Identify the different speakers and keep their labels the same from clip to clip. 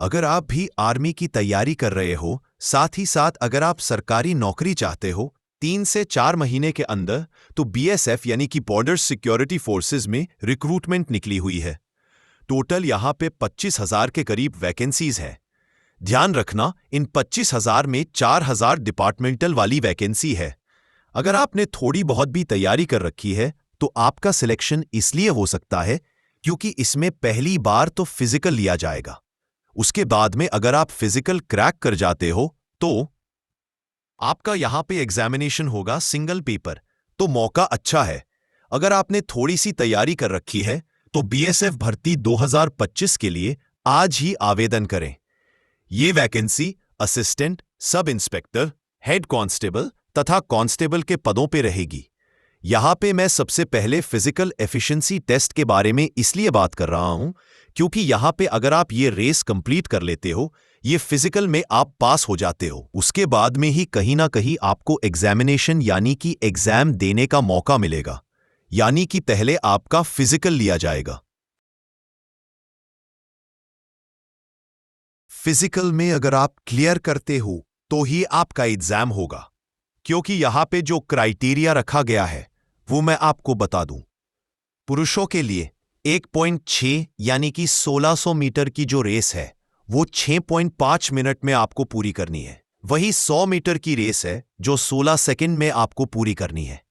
Speaker 1: अगर आप भी आर्मी की तैयारी कर रहे हो, साथ ही साथ अगर आप सरकारी नौकरी चाहते हो 3 से 4 महीने के अंदर, तो बीएसएफ यानी कि बॉर्डर सिक्योरिटी फोर्सेस में रिक्रूटमेंट निकली हुई है। टोटल यहाँ पे 25,000 के करीब वैकेंसीज है। ध्यान रखना, इन 25,000 में 4,000 डिपार्टमेंटल वाली वैकेंसी है। अगर आपने थोड़ी बहुत भी तैयारी कर रखी है तो आपका सिलेक्शन इसलिए हो सकता है क्योंकि इसमें पहली बार तो फिजिकल लिया जाएगा। उसके बाद में अगर आप फिजिकल क्रैक कर जाते हो तो आपका यहां पे एग्जामिनेशन होगा सिंगल पेपर, तो मौका अच्छा है। अगर आपने थोड़ी सी तैयारी कर रखी है तो बीएसएफ भर्ती 2025 के लिए आज ही आवेदन करें। ये vacancy assistant, sub inspector, head constable तथा कांस्टेबल के पदों पे रहेगी। यहां पे मैं सबसे पहले फिजिकल एफिशिएंसी टेस्ट के बारे में इसलिए बात कर रहा हूं क्योंकि यहां पे अगर आप ये रेस कंप्लीट कर लेते हो, ये फिजिकल में आप पास हो जाते हो, उसके बाद में ही कहीं ना कहीं आपको एग्जामिनेशन यानी कि एग्जाम देने का मौका मिलेगा। यानी कि पहले आपका फिजिकल लिया जाएगा। फिजिकल में अगर आप क्लियर करते हो तो ही आपका एग्जाम होगा, क्योंकि यहां पे जो क्राइटेरिया रखा गया है वो मैं आपको बता दूं। पुरुषों के लिए 1.6 यानी कि 1600 मीटर की जो रेस है वो 6.5 मिनट में आपको पूरी करनी है। वही 100 मीटर की रेस है जो 16 सेकंड में आपको पूरी करनी है।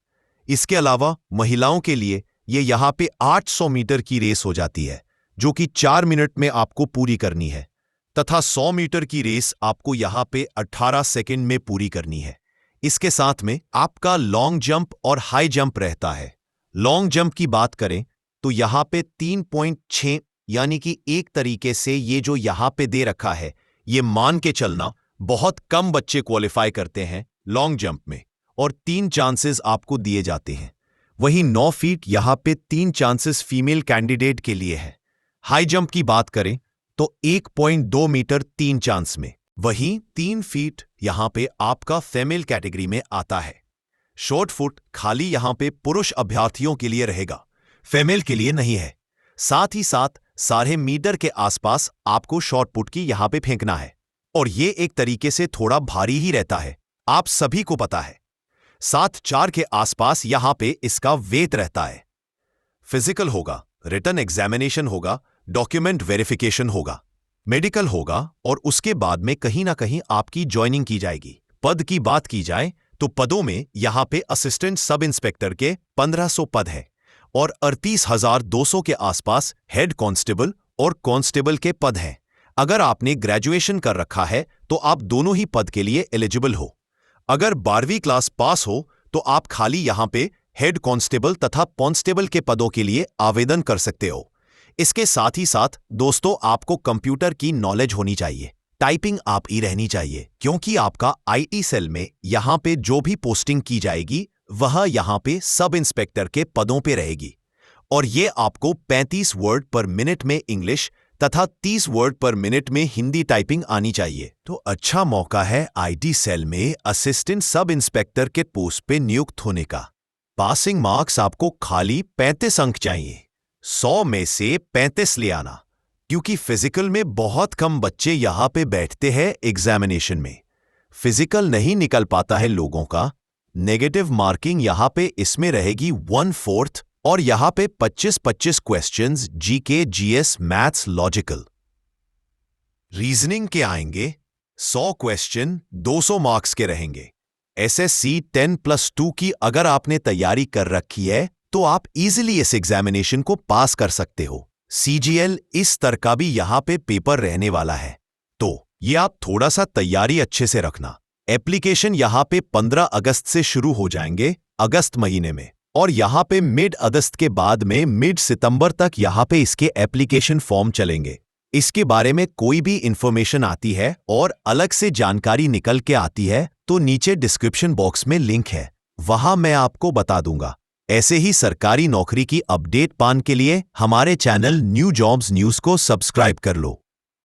Speaker 1: इसके अलावा महिलाओं के लिए ये यहां पे 800 मीटर की रेस हो जाती है जो कि 4 मिनट में आपको पूरी करनी है, तथा 100 मीटर की रेस आपको यहां पे 18 सेकंड में पूरी करनी है। इसके साथ में आपका लॉन्ग जंप और हाई जंप रहता है। लॉन्ग जंप की बात करें तो यहां पे 3.6 यानी कि एक तरीके से ये जो यहां पे दे रखा है, ये मान के चलना बहुत कम बच्चे क्वालिफाई करते हैं लॉन्ग जंप में, और 3 चांसेस आपको दिए जाते हैं। वहीं 9 फीट यहां पे 3 चांसेस फीमेल कैंडिडेट के लिए है। हाई जंप की बात करें तो 1.2 मीटर 3 चांस में। वहीं 3 फीट यहां पे आपका फीमेल कैटेगरी में आता है। शॉर्ट फुट खाली यहां पे पुरुष अभ्यर्थियों के लिए रहेगा, फीमेल के लिए नहीं है। साथ ही साथ 1.5 मीटर के आसपास आपको शॉर्ट पुट की यहां पे फेंकना है, और ये एक तरीके से थोड़ा भारी ही रहता है, आप सभी को पता है। 7.4 के आसपास यहां पे इसका वेट रहता है। फिजिकल होगा, रिटन एग्जामिनेशन होगा, डॉक्यूमेंट वेरिफिकेशन होगा, मेडिकल होगा, और उसके बाद में कहीं ना कहीं आपकी ज्वाइनिंग की जाएगी। पद की बात की जाए तो पदों में यहां पे असिस्टेंट सब इंस्पेक्टर के 1500 पद है और 38,200 के आसपास हेड कांस्टेबल और कांस्टेबल के पद हैं। अगर आपने ग्रेजुएशन कर रखा है तो आप दोनों ही पद के लिए एलिजिबल हो। अगर 12वीं क्लास पास हो तो आप खाली यहां पे हेड कांस्टेबल तथा कांस्टेबल के पदों के लिए आवेदन कर सकते हो। इसके साथ ही साथ दोस्तों, आपको कंप्यूटर की नॉलेज होनी चाहिए, टाइपिंग आप ही रहनी चाहिए, क्योंकि आपका आईटी सेल में यहां पे जो भी पोस्टिंग की जाएगी वह यहां पे सब इंस्पेक्टर के पदों पे रहेगी, और ये आपको 35 वर्ड पर मिनट में इंग्लिश तथा 30 वर्ड पर मिनट में हिंदी टाइपिंग आनी चाहिए। तो अच्छा मौका है आईटी सेल में असिस्टेंट सब इंस्पेक्टर के पोस्ट पे नियुक्त होने का। पासिंग मार्क्स आपको खाली 35 अंक चाहिए, 100 में से 35 ले आना, क्योंकि फिजिकल में बहुत कम बच्चे यहां पे बैठते हैं एग्जामिनेशन में। फिजिकल नहीं निकल पाता है लोगों का, नेगेटिव मार्किंग यहां पे इसमें रहेगी 1/4, और यहां पे 25-25 questions GK, GS, maths, logical, reasoning के आएंगे। 100 क्वेश्चन 200 मार्क्स के रहेंगे। एसएससी 10+2 की अगर आपने तैयारी कर रखी है तो आप इजीली इस एग्जामिनेशन को पास कर सकते हो। सीजीएल इस स्तर का भी यहां पे पेपर रहने वाला है, तो ये आप थोड़ा सा तैयारी अच्छे से रखना। एप्लीकेशन यहां पे 15 अगस्त से शुरू हो जाएंगे, अगस्त महीने में, और यहां पे मिड अगस्त के बाद में मिड सितंबर तक यहां पे इसके एप्लीकेशन फॉर्म चलेंगे। इसके बारे में कोई भी इंफॉर्मेशन आती है और अलग से जानकारी निकल के आती है तो नीचे डिस्क्रिप्शन बॉक्स में लिंक है, वहां मैं आपको बता दूंगा। ऐसे ही सरकारी नौकरी की अपडेट पाने के लिए हमारे चैनल न्यू जॉब्स न्यूज को सब्सक्राइब कर लो।